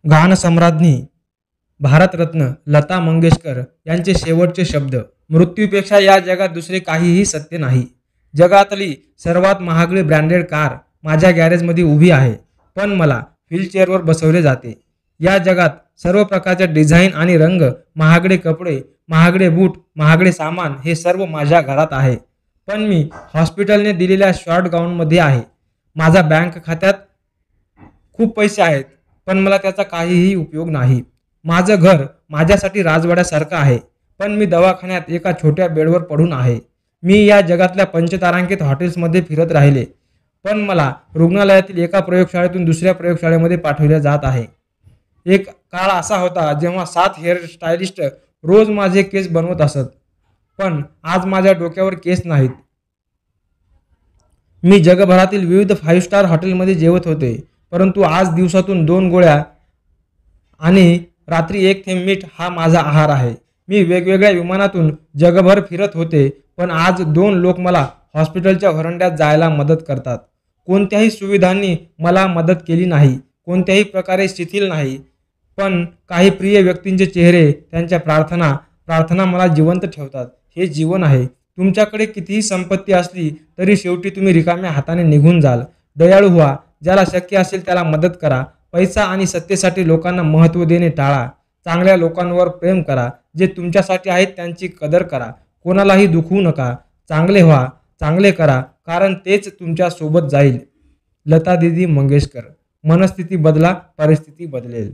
गानसम्राज्ञी भारतरत्न लता मंगेशकर यांचे शेवटचे शब्द. मृत्यूपेक्षा या जगात दुसरे काहीही सत्य नाही. जगातली सर्वात महागडी ब्रँडेड कार माझ्या गॅरेजमध्ये उभी आहे, पण मला व्हीलचेअरवर बसवले जाते. या जगात सर्व प्रकारचे डिझाईन आणि रंग, महागडे कपडे, महागडे बूट, महागडे सामान हे सर्व माझ्या घरात आहे, पण मी हॉस्पिटलने दिलेल्या शॉर्ट गाऊनमध्ये आहे. माझ्या बँक खात्यात खूप पैसे आहेत, पण मला त्याचा काहीही उपयोग नाही. माझं घर माझ्यासाठी राजवाड्यासारखं आहे, पण मी दवाखान्यात एका छोट्या बेडवर पडून आहे. मी या जगातल्या पंचतारांकित हॉटेल्समध्ये फिरत राहिले, पण मला रुग्णालयातील एका प्रयोगशाळेतून दुसऱ्या प्रयोगशाळेमध्ये पाठवले जात आहे. एक काळ असा होता जेव्हा 7 हेअर स्टायलिस्ट रोज माझे केस बनवत असत, पण आज माझ्या डोक्यावर केस नाहीत. मी जगभरातील विविध 5 स्टार हॉटेलमध्ये जेवत होते, परंतु आज दिवसातून 2 गोळ्या आणि रात्री 1 थेंब मीठ हा माझा आहार आहे. मी वेगवेगळ्या विमानातून जगभर फिरत होते, पण आज 2 लोक मला हॉस्पिटलच्या व्हरांड्यात जायला मदत करतात. कोणत्याही सुविधांनी मला मदत केली नाही, कोणत्याही प्रकारे शिथिल नाही, पण काही प्रिय व्यक्तींचे चेहरे, त्यांच्या प्रार्थना मला जिवंत ठेवतात. हे जीवन आहे. तुमच्याकडे कितीही संपत्ती असली तरी शेवटी तुम्ही रिकाम्या हाताने निघून जाल. दयाळू व्हा, ज्याला शक्य असेल त्याला मदत करा. पैसा आणि सत्तेसाठी लोकांना महत्त्व देणे टाळा. चांगल्या लोकांवर प्रेम करा. जे तुमच्यासाठी आहेत त्यांची कदर करा. कोणालाही दुखवू नका. चांगले व्हा, चांगले करा, कारण तेच तुमच्या सोबत जाईल. लता दीदी मंगेशकर. मनस्थिती बदला, परिस्थिती बदलेल.